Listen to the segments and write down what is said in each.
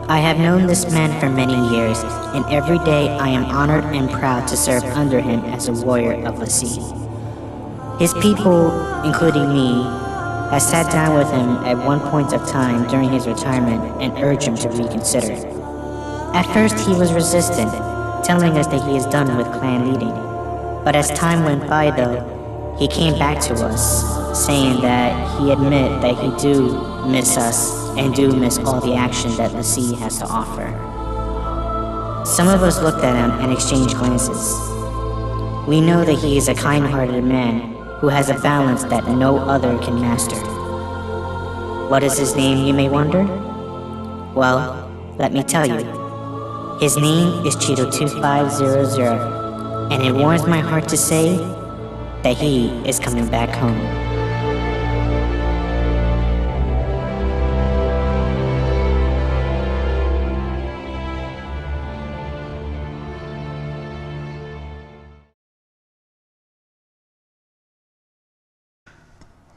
I have known this man for many years, and every day I am honored and proud to serve under him as a warrior of the sea. His people, including me, have sat down with him at one point of time during his retirement and urged him to reconsider. At first he was resistant, telling us that he is done with clan leading. But as time went by though, he came back to us, saying that he admit that he do miss us and do miss all the action that the sea has to offer. Some of us looked at him and exchanged glances. We know that he is a kind-hearted man who has a balance that no other can master. What is his name, you may wonder? Well, let me tell you. His name is Chito2500, and it warms my heart to say that he is coming back home.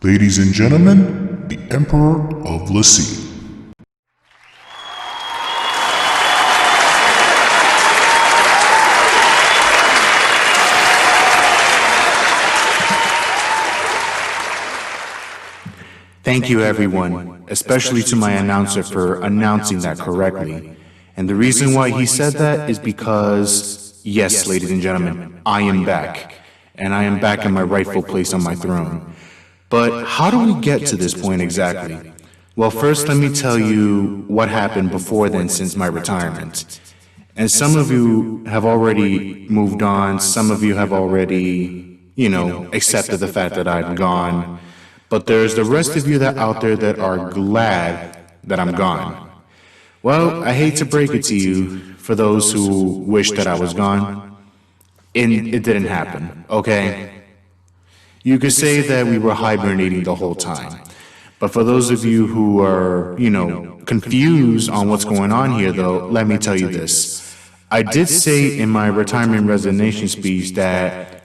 Ladies and gentlemen, the Emperor of the Sea. Thank you, everyone, especially to my announcer for announcing that correctly. And the reason why he said that is because, yes, ladies and gentlemen, I am back. And I am back in my rightful place on my throne. But how do we get to this point exactly? Well, first let me tell you what happened before then since my retirement. And some of you have already moved on, some of you have already, accepted the fact that I'm gone. But there's the rest of you that out there that are glad that I'm gone. Well, I hate to break it to you, for those who wish that I was gone, it didn't happen, okay? You could say that we were hibernating the whole time. But for those of you who are, confused on what's going on here, though, let me tell you this. I did say in my retirement resignation speech that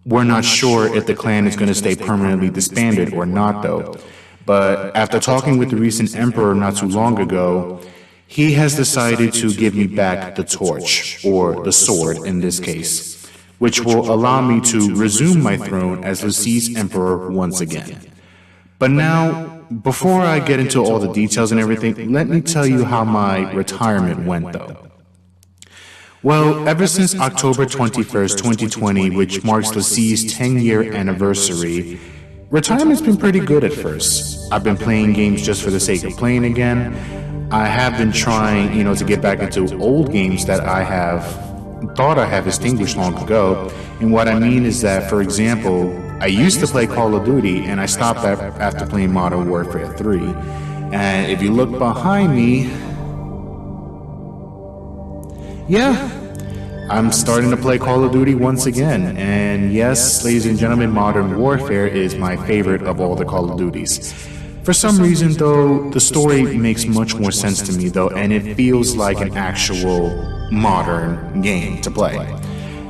we're not sure if the clan is going to stay permanently disbanded or not, though. But after talking with the recent emperor not too long ago, he has decided to give me back the torch, or the sword in this case, which will allow me to resume my throne as the sea's emperor once again. But now, before I get into all the details and everything, let me tell you how my retirement went, though. Well, ever since October 21st, 2020, which marks the sea's 10-year anniversary, retirement's been pretty good at first. I've been playing games just for the sake of playing again. I have been trying, to get back into old games that I thought I have extinguished long ago. And what I mean is that, for example, I used to play Call of Duty and I stopped after playing Modern Warfare 3. And if you look behind me, yeah, I'm starting to play Call of Duty once again. And yes, ladies and gentlemen, Modern Warfare is my favorite of all the Call of Duties. For some reason, though, the story makes much more sense to me, though, and it feels like an actual modern game to play.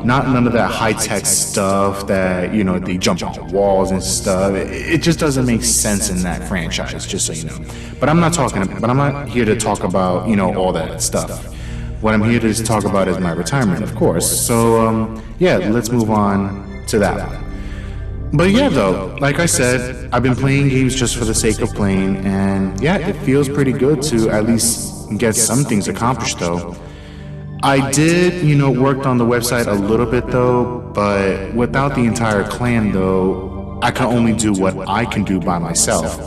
Not none of that high-tech stuff that, they jump on walls and stuff. It just doesn't make sense in that franchise, just so you know. But I'm not here to talk about, all that stuff. What I'm here to talk about is my retirement, of course. So, let's move on to that one. But yeah, though, like I said, I've been playing games just for the sake of playing, and yeah, it feels pretty good to at least get some things accomplished, though. I did, worked on the website a little bit, though, but without the entire clan, though, I can only do what I can do by myself.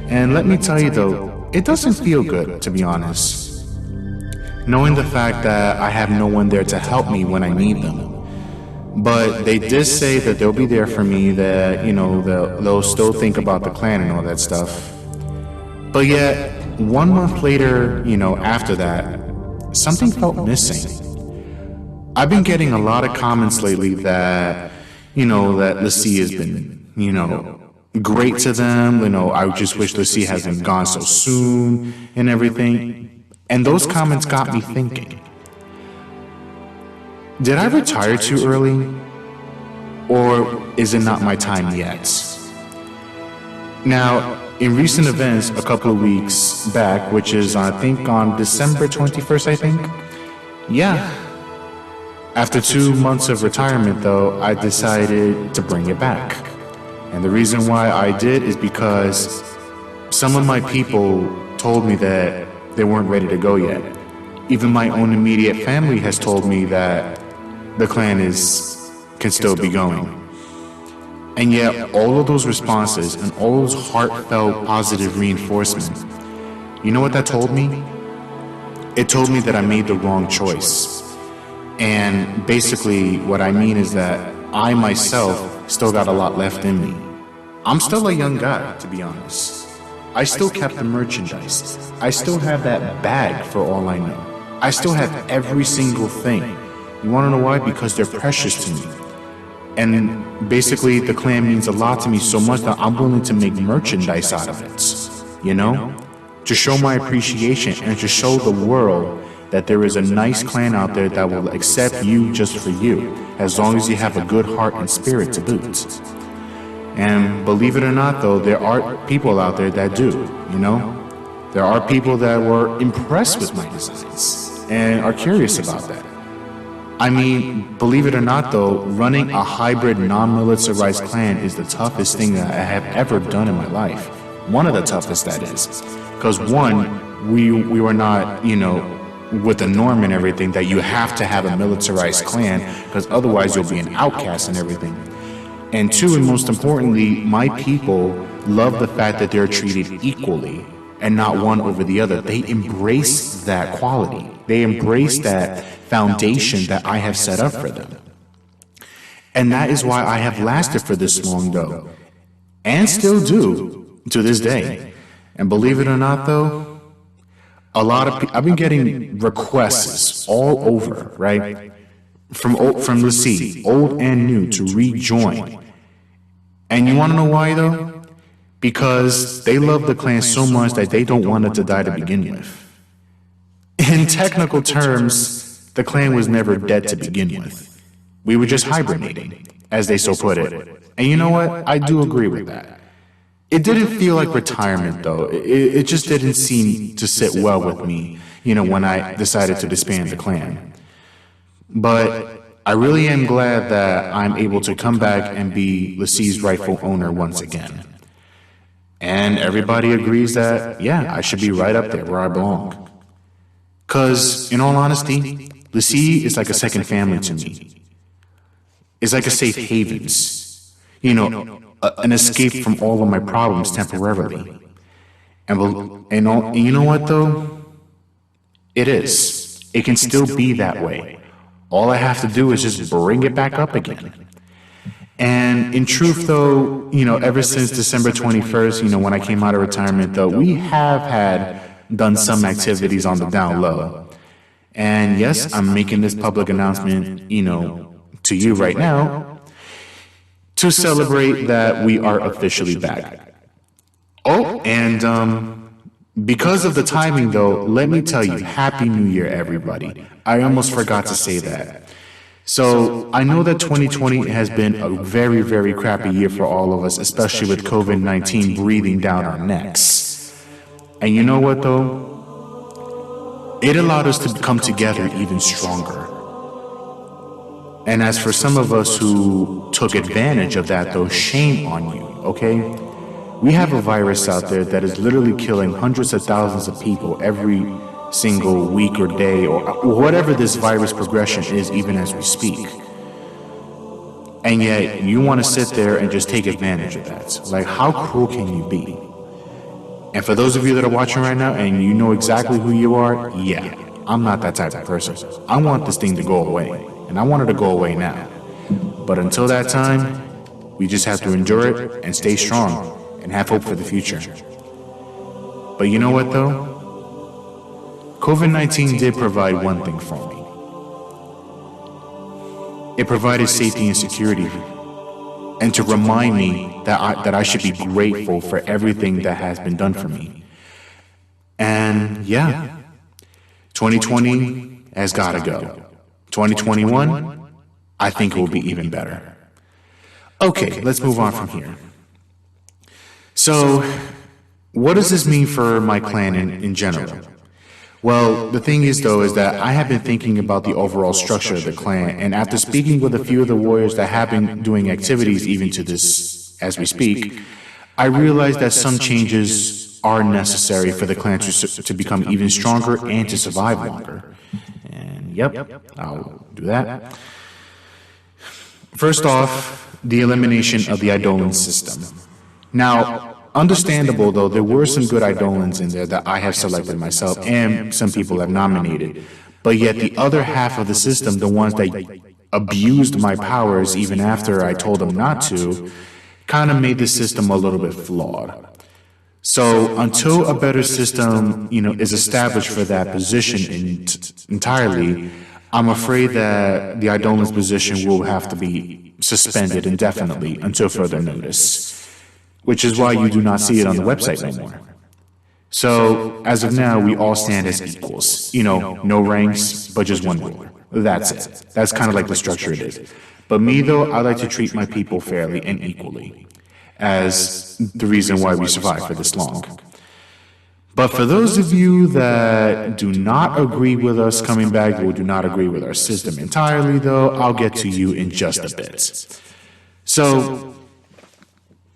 And let me tell you, though, it doesn't feel good, to be honest. Knowing the fact that I have no one there to help me when I need them. But they did say that they'll be there for me, that, they'll still think about the clan and all that stuff. But yet, 1 month later, after that, something felt missing. I've been getting a lot of comments lately that, that the sea has been, great to them. I just wish the sea hasn't gone so soon and everything. And those comments got me thinking. Did I retire too early? Or is it not my time yet? Now, in recent events, a couple of weeks back, which is I think on December 21st, I think. Yeah. After 2 months of retirement, though, I decided to bring it back. And the reason why I did is because some of my people told me that they weren't ready to go yet. Even my own immediate family has told me that the clan can still be going. And yet, all of those responses and all those heartfelt positive reinforcement, you know what that told me? It told me that I made the wrong choice. And basically, what I mean is that I myself still got a lot left in me. I'm still a young guy, to be honest. I still kept the merchandise. I still have that bag for all I know. I still have every single thing. You wanna know why? Because they're precious to me. And basically, the clan means a lot to me so much that I'm willing to make merchandise out of it, you know? To show my appreciation and to show the world that there is a nice clan out there that will accept you just for you, as long as you have a good heart and spirit to boot. And believe it or not, though, there are people out there that do, you know? There are people that were impressed with my designs and are curious about that. I mean, believe it or not, though, running a hybrid non-militarized clan is the toughest thing that I have ever done in my life. One of the toughest, that is. Because one, we were not, you know, with the norm and everything that you have to have a militarized clan, because otherwise you'll be an outcast and everything. And two, and most importantly, my people love the fact that they're treated equally and not one over the other. They embrace that quality. They embrace that foundation that I have set up for them. And that is why I have lasted for this long, though, and still do to this day. And believe it or not, though, I've been getting requests all over, right? From let's see, old and new, to rejoin. And you want to know why, though? Because they love the clan so much that they don't want it to die to begin with. In technical terms, the clan was never dead to begin with. We were just hibernating, as they so put it. And you know what? I do agree with that. It didn't feel like retirement, though. It just didn't seem to sit well with me, you know, when I decided to disband the clan. But I really am glad that I'm able to come back and be Lassie's rightful owner once again. And everybody agrees that, yeah, I should be right up there where I belong. Because, in all honesty, Lassie is like a second family to me. It's like a safe havens, you know, an escape from all of my problems temporarily. And you know what, though? It is. It can still be that way. All I have to do is just bring it back up again. And in truth, though, you know, ever since December 21st, you know, when I came out of retirement, though, we have done some activities on the down low. And yes, I'm making this public announcement, you know, to you right now to celebrate that we are officially back. Oh, and because of the timing, though, let me tell you, Happy New Year, everybody. I almost forgot to say that. So I know that 2020 has been a very, very crappy year for all of us, especially with COVID-19 breathing down our necks. And you know what, though? It allowed us to come together even stronger. And as for some of us who took advantage of that, though, shame on you, okay? We have a virus out there that is literally killing hundreds of thousands of people every single week or day, or whatever this virus progression is, even as we speak. And yet, you want to sit there and just take advantage of that. Like, how cruel can you be? And for those of you that are watching right now, and you know exactly who you are, yeah, I'm not that type of person. I want this thing to go away, and I want it to go away now. But until that time, we just have to endure it and stay strong and have hope for the future. But you know what, though? COVID-19 did provide one thing for me. It provided safety and security, and to remind me that I should be grateful for everything that has been done for me. And yeah, 2020 has got to go. 2021, I think it will be even better. Okay, let's move on from here. So, What does this mean for my clan in general? Well, the thing is, though, is that I have been thinking about the overall structure of the clan, and after speaking with a few of the warriors that have been doing activities even to this as we speak, I realized that some changes are necessary for the clan to become even stronger and to survive longer. And yep, I'll do that. First off, the elimination of the Eidolon system. Now, understandable though, there were some good Eidolons in there that I have selected myself and some people have nominated. But yet the other half of the system, the ones that abused my powers even after I told them not to, kind of made the system a little bit flawed. So until a better system, is established for that position entirely, I'm afraid that the Eidolon's position will have to be suspended indefinitely until further notice. Which is why you do not see it on the website anymore. So, as of now, we all stand as equals. No ranks, but just one ruler. That's it. That's kind of like the structure it is. But me, though, I like to treat my people fairly and equally, as the reason why we survived for this long. But for those of you that do not agree with us coming back, or do not agree with our system entirely, though, I'll get to you in just a bit. So,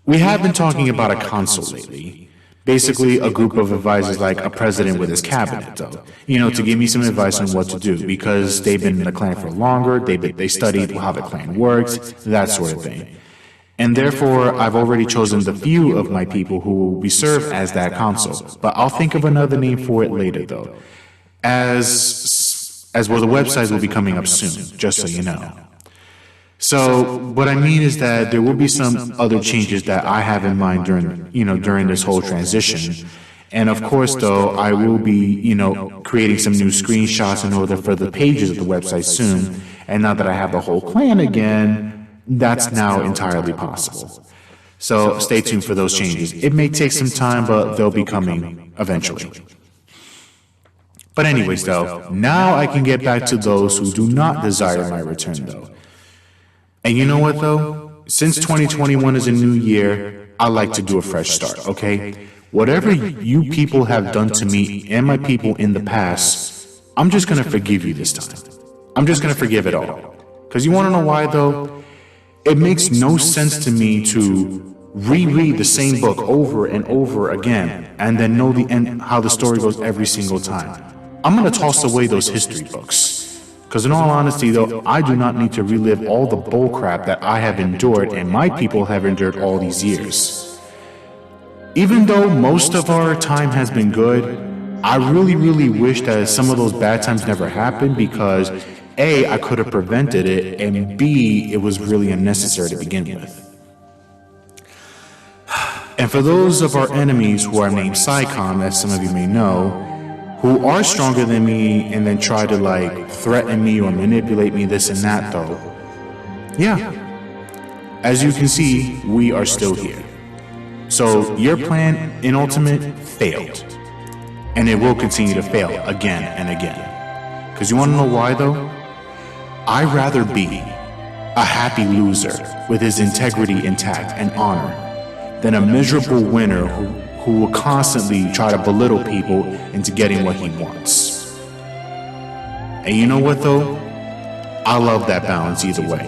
we have been talking about a council lately. Basically, a group of advisors like a president with his cabinet, though. To give me some advice on what to do, because they've been in the clan for longer, they studied how the clan works, that sort of thing. And therefore, I've already chosen the few of my people who will be served as that council. But I'll think of another name for it later, though. As well, the websites will be coming up soon, just so you know. So what I mean is that there will be some other changes that I have in mind during this whole transition. And of course, though, I will be, creating some new screenshots in order for the pages of the website soon. And now that I have the whole clan again, that's now entirely possible. So stay tuned for those changes. It may take some time, but they'll be coming eventually. But anyways, though, now I can get back to those who do not desire my return, though. And you know what, though? Since 2021 is a new year, I like to do a fresh start, okay? Whatever you people have done to me and my people in the past, I'm just going to forgive you this time. I'm just going to forgive it all. Because you want to know why, though? It makes no sense to me to reread the same book over and over again and then know the end, how the story goes every single time. I'm going to toss away those history books. Because in all honesty, though, I do not need to relive all the bullcrap that I have endured and my people have endured all these years. Even though most of our time has been good, I really, really wish that some of those bad times never happened because A, I could have prevented it, and B, it was really unnecessary to begin with. And for those of our enemies who are named Psycom, as some of you may know, who are stronger than me and then try to threaten me or manipulate me, this and that, though. Yeah. As you can see, we are still here. So your plan in Ultimate failed. And it will continue to fail again and again. Because you want to know why, though? I'd rather be a happy loser with his integrity intact and honor than a miserable winner who will constantly try to belittle people into getting what he wants. And you know what, though? I love that balance either way.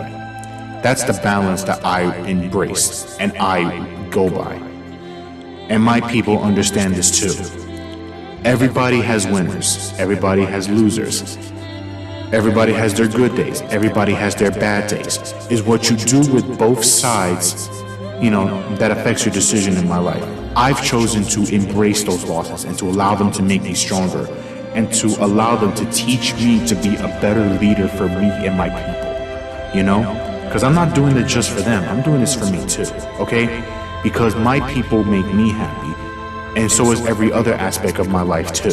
That's the balance that I embrace and I go by. And my people understand this too. Everybody has winners. Everybody has losers. Everybody has their good days. Everybody has their bad days. Is what you do with both sides, that affects your decision in my life. I've chosen to embrace those losses and to allow them to make me stronger and to allow them to teach me to be a better leader for me and my people, Because I'm not doing it just for them. I'm doing this for me too, okay? Because my people make me happy, and so is every other aspect of my life too.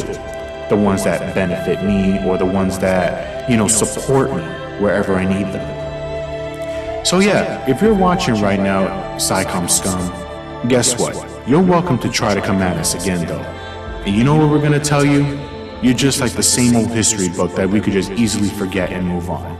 The ones that benefit me or the ones that, support me wherever I need them. So yeah, if you're watching right now, Psycom scum, guess what? You're welcome to try to come at us again, though. And you know what we're gonna tell you? You're just like the same old history book that we could just easily forget and move on.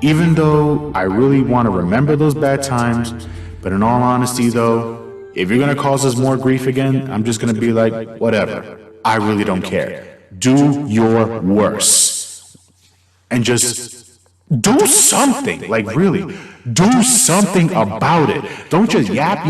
Even though I really want to remember those bad times, but in all honesty, though, If you're gonna cause us more grief again, I'm just gonna be like, whatever. I really don't care. Do your worst. And just do something. Like, really. Do something about it. Don't just yap,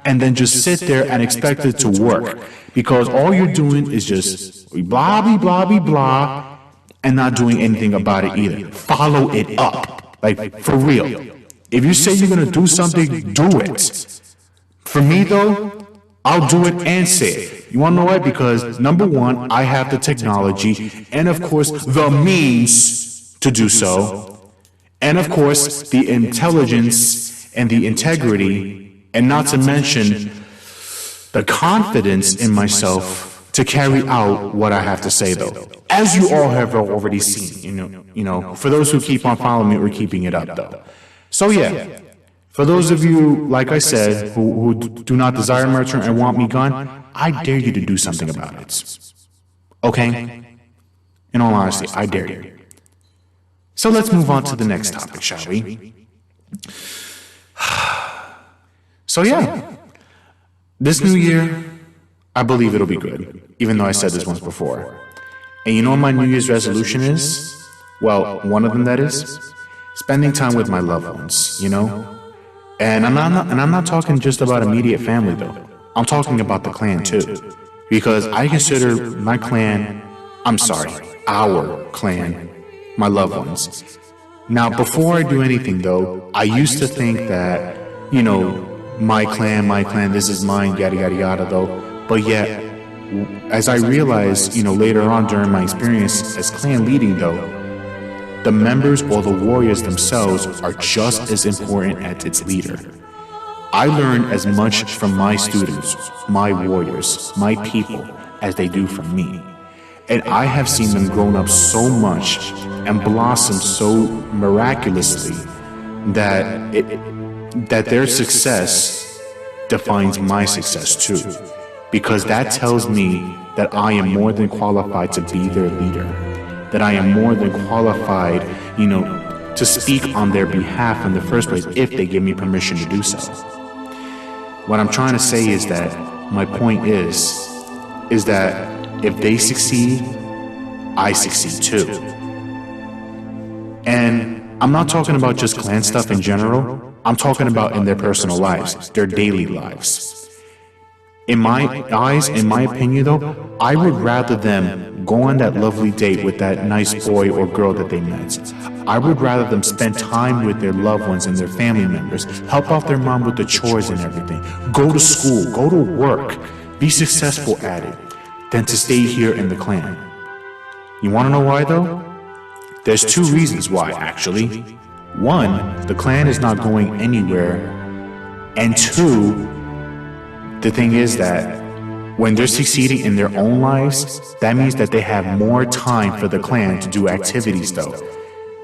and then just sit there and expect it to work. Because all you're doing is just blah, blah, blah, blah, and not doing anything about it either. Follow it up. Like, for real. If you say you're gonna do something, do it. For me, though, I'll do it and say it. You wanna know why? Because, number one, I have the technology and, of course, the means to do so. And, of course, the intelligence and the integrity, and not to mention the confidence in myself to carry out what I have to say, though. As you all have already seen, you know, for those who keep on following me, we're keeping it up, though. So, yeah. For those of you, like I said, who do not desire my return and want me gone, I dare you to do something about it. Okay? In all honesty, I dare you. So let's move on to the next topic, shall we? So yeah, this new year, I believe it'll be good, even though I said this once before. And you know what my New Year's resolution is? Well, one of them that is, spending time with my loved ones, you know? And I'm not talking just about immediate family though. I'm talking about the clan too. Because I consider my clan, our clan, my loved ones. Now, before I do anything though, I used to think that, you know, my clan, this is mine, yada yada yada though. But yet, as I realized, you know, later on during my experience as clan leading though, the members or the warriors themselves are just as important as its leader. I learn as much from my students, my warriors, my people, as they do from me. And I have seen them grown up so much and blossom so miraculously that their success defines my success too. Because that tells me that I am more than qualified to be their leader. That I am more than qualified, you know, to speak on their behalf in the first place if they give me permission to do so. What I'm trying to say is that my point is that if they succeed, I succeed too. And I'm not talking about just clan stuff in general. I'm talking about in their personal lives, their daily lives. In my eyes, in my opinion though, I would rather them go on that lovely date with that nice boy or girl that they met. I would rather them spend time with their loved ones and their family members, help out their mom with the chores and everything, go to school, go to work, be successful at it, than to stay here in the clan. You wanna know why though? There's two reasons why, actually. One, the clan is not going anywhere, and two, the thing is that when they're succeeding in their own lives, that means that they have more time for the clan to do activities though.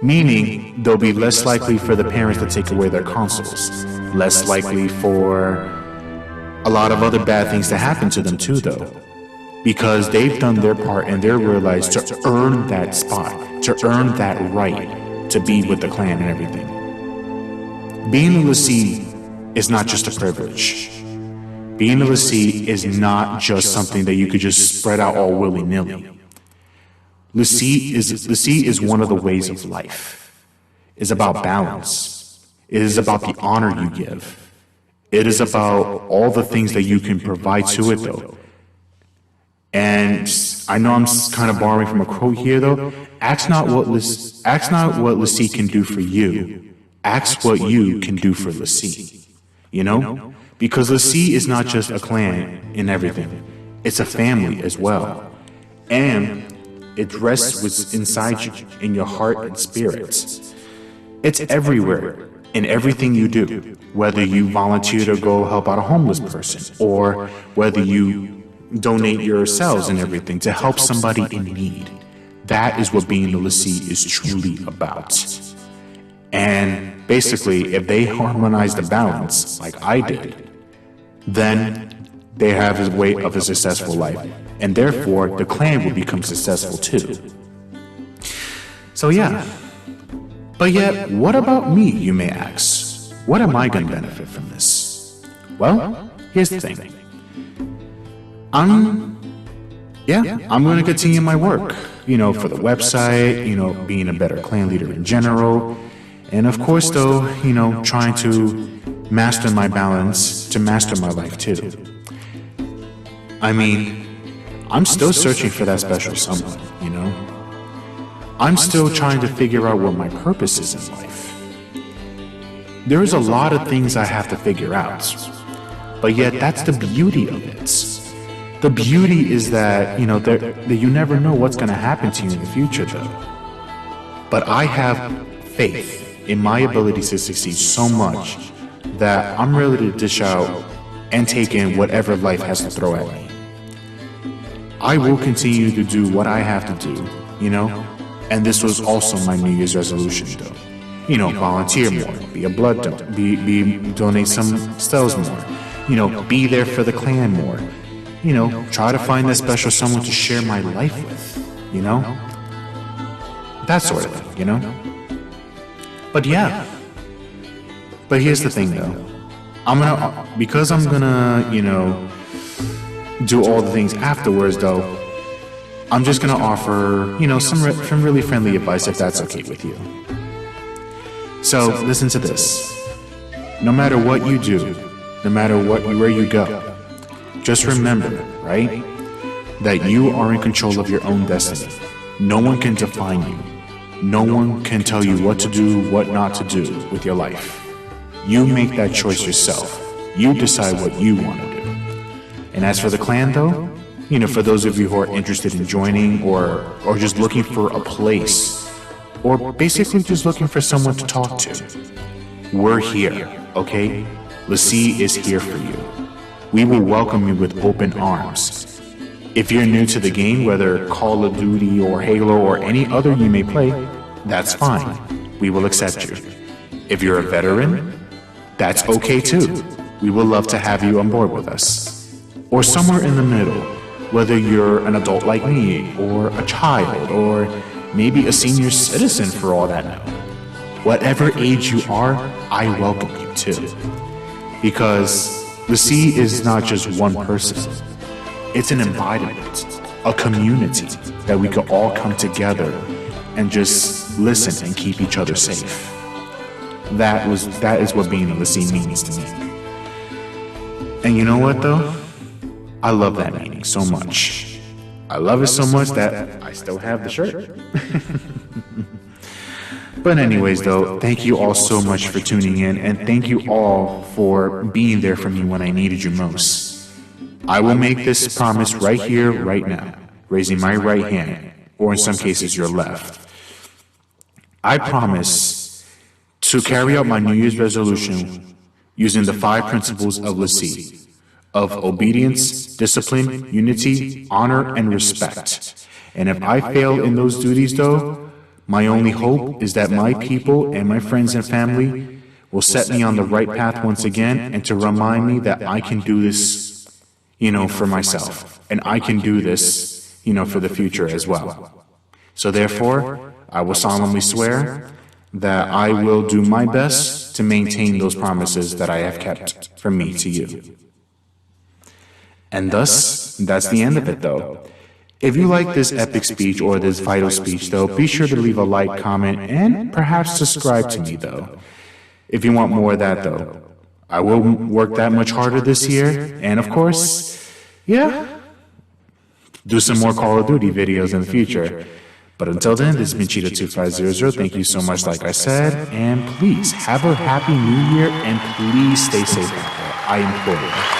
Meaning, they'll be less likely for the parents to take away their consoles. Less likely for a lot of other bad things to happen to them too though. Because they've done their part and they're realized to earn that spot, to earn that right to be with the clan and everything. Being a Lassie is not just a privilege. Being a Lassie is not just something that you could just spread out all willy-nilly. Lassie is one of the ways of life. It's about balance. It is about the honor you give. It is about all the things that you can provide to it though. And I know I'm kind of borrowing from a quote here though. Ask not what Lassie can do for you. Ask what you can do for Lassie. You know? Because Lassie is not just a clan in everything. It's a family as well. And it rests inside you, in your heart and spirits. It's everywhere, in everything you do. Whether you volunteer to go help out a homeless person, or whether you donate yourselves and everything to help somebody in need. That is what being a Lassie is truly about. And basically, if they harmonize the balance, like I did, then they have a way of a successful life. And therefore, the clan will become successful too. So yeah. But yet, what about me, you may ask? What am I going to benefit from this? Well, here's the thing. I'm going to continue my work, for the website, being a better clan leader in general. And of course, though, trying to master my balance, to master my life too. I mean, I'm still searching for that special someone, I'm still trying to figure out what my purpose is in life. There's a lot of things I have to figure out, but yet that's the beauty of it. The beauty is that, that you never know what's going to happen to you in the future, though. But I have faith in my ability to succeed so much that I'm ready to dish out and take in whatever life has to throw at me. I will continue to do what I have to do, And this was also my New Year's resolution, though. Volunteer more, be a blood donor, donate some cells more, be there for the clan more, try to find that special someone to share my life with, that sort of thing, But yeah. But here's the thing, though. Because I'm gonna, do all the things afterwards, though, I'm just gonna offer, some really friendly advice if that's okay with you. So, listen to this. No matter what you do, no matter where you go, just remember, right, that you are in control of your own destiny. No one can define you. No one can tell you what to do, what not to do with your life. You make that choice yourself. You decide what you want to do. And as for the clan, though, for those of you who are interested in joining or just looking for a place, or basically just looking for someone to talk to, we're here, okay? Lassie is here for you. We will welcome you with open arms. If you're new to the game, whether Call of Duty or Halo or any other you may play, that's fine. We will accept you. If you're a veteran, that's okay too. We will love to have you on board with us. Or somewhere in the middle, whether you're an adult like me, or a child, or maybe a senior citizen for all that now. Whatever age you are, I welcome you too. Because Lassie is not just one person. It's an embodiment, a community that we can all come together and just listen and keep each other safe. That is what being a Lassie means to me. And you know what though? I love that meaning so much. I love it so much that I still have the shirt. But anyways though, thank you all so much for tuning in, and thank you all for being there for me when I needed you most. I will make this promise right here, right now, raising my right hand, or in some cases your left. I promise to carry out my New Year's resolution using the 5 principles of Lassie, of obedience, discipline, unity, honor, and respect. And if I fail in those duties, though, my only hope is that my people and my friends and family will set me on the right path once again, and to remind me that I can do this, for myself. And I can do this, for the future as well. So therefore, I will solemnly swear that I will do my best to maintain those promises that I have kept from me to you. And thus, that's the end of it, though. If you like this epic speech or this vital speech, though, be sure to leave a like, comment, and perhaps subscribe to me, though. If you want more of that, though, I will work that much harder this year, and of course, do some more Call of Duty videos in the future. But until then, this has been Chito2500's. Thank you so much, like I said, and please have a happy new year, and please stay safe out there. I implore you.